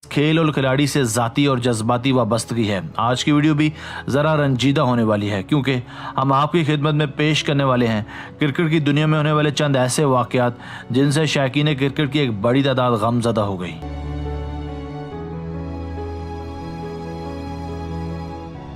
खेल और खिलाड़ी से ज़ाती और जज्बाती वाबस्तगी है। आज की वीडियो भी ज़रा रंजीदा होने वाली है क्योंकि हम आपकी खिदमत में पेश करने वाले हैं क्रिकेट की दुनिया में होने वाले चंद ऐसे वाक़यात जिनसे शौकीन क्रिकेट की एक बड़ी तादाद गमज़दा हो गई।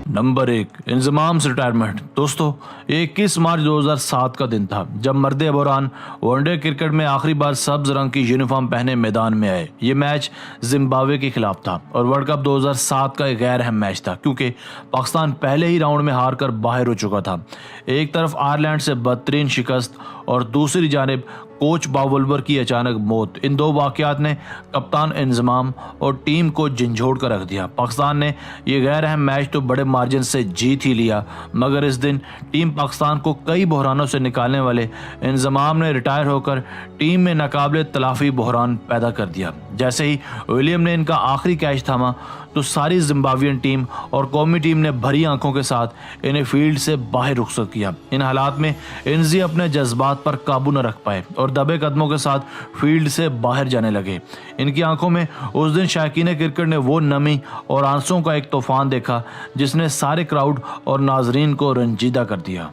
नंबर 1, इंजमाम से रिटायरमेंट। दोस्तों, 21 मार्च 2007 का दिन था जब मर्द अबोरान वनडे क्रिकेट में आखिरी बार सब्ज रंग की यूनिफॉर्म पहने मैदान में आए। ये मैच जिम्बाब्वे के खिलाफ था और वर्ल्ड कप 2007 का एक गैर अहम मैच था क्योंकि पाकिस्तान पहले ही राउंड में हार कर बाहर हो चुका था। एक तरफ आयरलैंड से बदतरीन शिकस्त और दूसरी जानिब कोच बावुल्वर की अचानक मौत। इन दो वाक़यात ने कप्तान इंजमाम और टीम को झंझोड़ कर रख दिया। पाकिस्तान ने यह गैर अहम मैच तो बड़े मार्जिन से जीत ही लिया, मगर इस दिन टीम पाकिस्तान को कई बहरानों से निकालने वाले इंजमाम ने रिटायर होकर टीम में नाकाबिले तलाफी बहरान पैदा कर दिया। जैसे ही विलियम ने इनका आखिरी कैच थामा तो सारी जिम्बाब्वियन टीम और कौमी टीम ने भरी आंखों के साथ इन्हें फील्ड से बाहर रुखसत किया। इन हालात में इंजी अपने जज्बात पर काबू न रख पाए और दबे कदमों के साथ फील्ड से बाहर जाने लगे। इनकी आंखों में उस दिन शौकीन क्रिकेट ने वो नमी और आंसुओं का एक तूफान देखा जिसने सारे क्राउड और नाजरीन को रंजीदा कर दिया।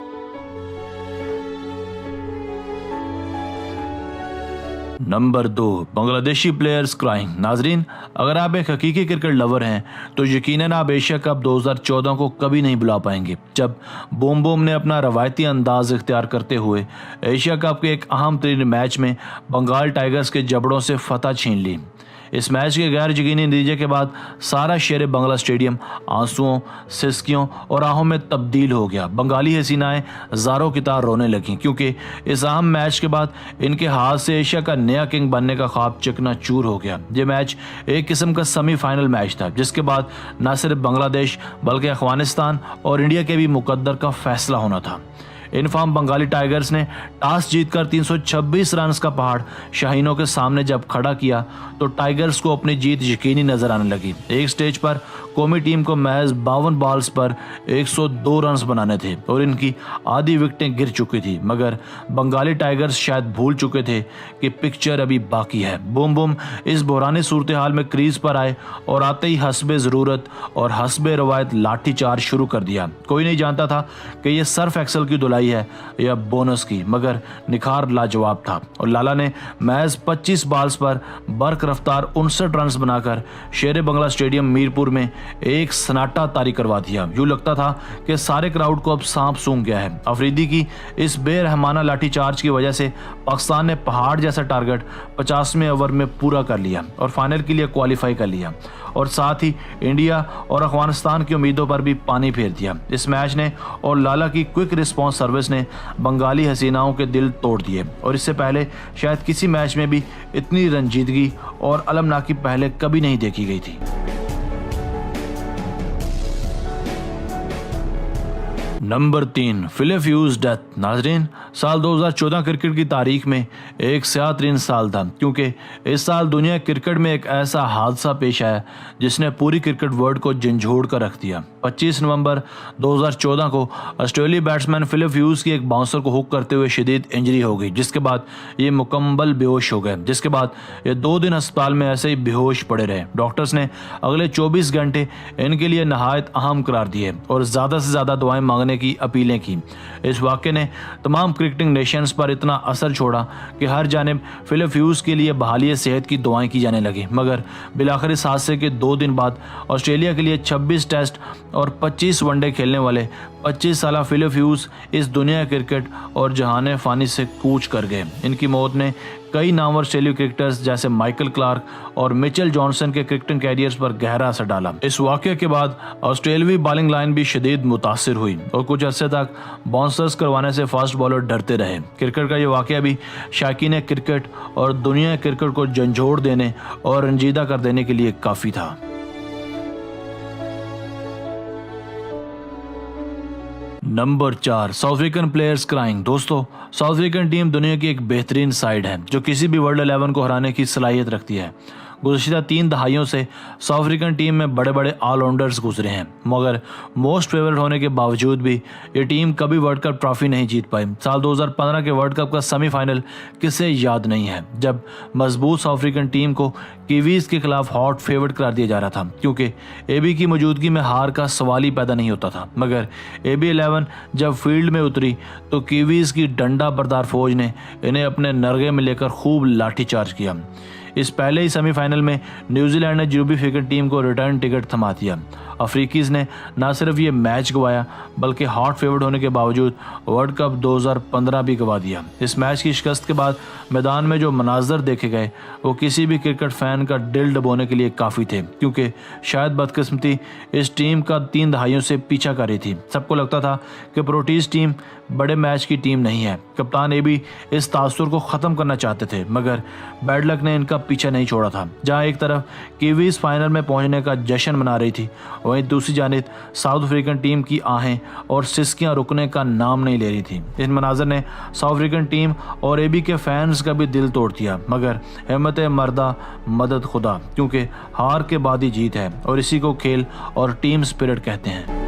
Number 2, Bangladeshi players crying. नाजरीन, अगर आप एक हकीकी क्रिकेट लवर हैं तो यकीनन आप एशिया कप 2014 को कभी नहीं भुला पाएंगे जब बूम बूम ने अपना रवायती अंदाज इख्तियार करते हुए एशिया कप के एक अहम तरीन मैच में बंगाल टाइगर्स के जबड़ों से फतह छीन ली। इस मैच के गैर यकीनी नतीजे के बाद सारा शेर बंगला स्टेडियम आंसुओं, सिसकियों और आहों में तब्दील हो गया। बंगाली हसीनाएं ज़ारों की तार रोने लगीं क्योंकि इस अहम मैच के बाद इनके हाथ से एशिया का नया किंग बनने का ख्वाब चकनाचूर हो गया। ये मैच एक किस्म का सेमीफाइनल मैच था जिसके बाद न सिर्फ बांग्लादेश बल्कि अफगानिस्तान और इंडिया के भी मुकद्दर का फैसला होना था। इनफॉर्म बंगाली टाइगर्स ने टॉस जीतकर 326 रन का पहाड़ शाहीनों के सामने जब खड़ा किया तो टाइगर्स को अपनी जीत यकीनी नजर आने लगी। एक स्टेज पर कौमी टीम को महज 52 बॉल्स पर 102 रन बनाने थे और इनकी आधी विकेटें गिर चुकी थी, मगर बंगाली टाइगर्स शायद भूल चुके थे कि पिक्चर अभी बाकी है। बूम बूम इस बुरानी सूरत हाल में क्रीज पर आए और आते ही हस्बे ज़रूरत और हस्बे रवायत लाठी चार्ज शुरू कर दिया। कोई नहीं जानता था कि यह सर्फ एक्सल की धुलाई है या बोनस की, मगर निखार लाजवाब था और लाला ने महज 25 बॉल्स पर बर्क रफ्तार 59 रन बनाकर शेर बंगला स्टेडियम मीरपुर में एक सन्नाटा तारी करवा दिया। यूं लगता था कि सारे क्राउड को अब सांप सूंघ गया है। अफरीदी की इस बेरहमाना लाठीचार्ज की वजह से पाकिस्तान ने पहाड़ जैसा टारगेट 50वें ओवर में पूरा कर लिया और फाइनल के लिए क्वालिफाई कर लिया और साथ ही इंडिया और अफगानिस्तान की उम्मीदों पर भी पानी फेर दिया। इस मैच ने और लाला की क्विक रिस्पांस सर्विस ने बंगाली हसीनाओं के दिल तोड़ दिए और इससे पहले शायद किसी मैच में भी इतनी रंजीदगी और अलमनाकी पहले कभी नहीं देखी गई थी। Number 3, Phillip Hughes death. नाजरीन, साल 2014 क्रिकेट की तारीख में एक स्याह-तरीन साल था क्योंकि इस साल दुनिया क्रिकेट में एक ऐसा हादसा पेश आया जिसने पूरी क्रिकेट वर्ल्ड को झंझोड़ कर रख दिया। 25 नवंबर 2014 को ऑस्ट्रेलियाई बैट्समैन फिलिप ह्यूज की एक बाउंसर को हुक करते हुए शदीद इंजरी हो गई जिसके बाद ये मुकम्मल बेहोश हो गए। जिसके बाद ये 2 दिन अस्पताल में ऐसे ही बेहोश पड़े रहे। डॉक्टर्स ने अगले 24 घंटे इनके लिए नहायत अहम करार दिए और ज़्यादा से ज़्यादा दुआएं मांगने की अपीलें की। इस वाक़े ने तमाम क्रिकेटिंग नेशंस पर इतना असर छोड़ा कि हर जानिब फिलिप ह्यूज के लिए बहाली सेहत की दुआएं की जाने लगी, मगर बिलाखिर इस हादसे के 2 दिन बाद ऑस्ट्रेलिया के लिए 26 टेस्ट और 25 वनडे खेलने वाले 25 साला फिलिप ह्यूज इस दुनिया क्रिकेट और जहान फ़ानी से कूच कर गए। इनकी मौत ने कई नामवर ऑस्ट्रेलियाई क्रिकेटर्स जैसे माइकल क्लार्क और मिचेल जॉनसन के क्रिकेटिंग कैरियर्स पर गहरा असर डाला। इस वाक़े के बाद ऑस्ट्रेलियाई बॉलिंग लाइन भी शदीद मुतासिर हुई और कुछ अरसे तक बाउंसर्स करवाने से फास्ट बॉलर डरते रहे। क्रिकेट का ये वाक़या भी शौकीन क्रिकेट और दुनिया क्रिकेट को झंझोड़ देने और रंजीदा कर देने के लिए काफ़ी था। Number 4, south African players crying. दोस्तों, साउथ अफ्रीकन टीम दुनिया की एक बेहतरीन साइड है जो किसी भी वर्ल्ड 11 को हराने की सलाहियत रखती है। गुज़श्ता 3 दहाइयों से साउथ अफ्रीकन टीम में बड़े बड़े ऑलराउंडर्स गुजरे हैं, मगर मोस्ट फेवरेट होने के बावजूद भी ये टीम कभी वर्ल्ड कप ट्रॉफी नहीं जीत पाई। साल 2015 के वर्ल्ड कप का सेमीफाइनल किसे याद नहीं है, जब मजबूत साउथ अफ्रीकन टीम को कीवीज़ के खिलाफ हॉट फेवरेट करार दिया जा रहा था, क्योंकि एबी की मौजूदगी में हार का सवाल ही पैदा नहीं होता था। मगर एबी 11 जब फील्ड में उतरी तो कीवीज़ की डंडा बरदार फौज ने इन्हें अपने नरगे में लेकर खूब लाठीचार्ज किया। इस पहले ही सेमीफाइनल में न्यूजीलैंड ने जनूबी अफ्रीकन टीम को रिटर्न टिकट थमा दिया। अफ्रीकीज़ ने न सिर्फ ये मैच गंवाया बल्कि हॉट फेवरेट होने के बावजूद वर्ल्ड कप 2015 भी गंवा दिया। इस मैच की शिकस्त के बाद मैदान में जो मनाजर देखे गए वो किसी भी क्रिकेट फैन का दिल डुबोने के लिए काफ़ी थे, क्योंकि शायद बदकिस्मती इस टीम का 3 दहाइयों से पीछा कर रही थी। सबको लगता था कि प्रोटीज टीम बड़े मैच की टीम नहीं है। कप्तान एबी इस तासुर को ख़त्म करना चाहते थे, मगर बैड लक ने इनका पीछा नहीं छोड़ा था। जहां एक तरफ कीवीज़ फाइनल में पहुंचने का जश्न मना रही थी, वहीं दूसरी जानिब साउथ अफ्रीकन टीम की आहें और सिसकियां रुकने का नाम नहीं ले रही थी। इस मनाजर ने साउथ अफ्रीकन टीम और एबी के फैंस का भी दिल तोड़ दिया, मगर हिम्मत मर्दा मदद खुदा, क्योंकि हार के बाद ही जीत है और इसी को खेल और टीम स्पिरिट कहते हैं।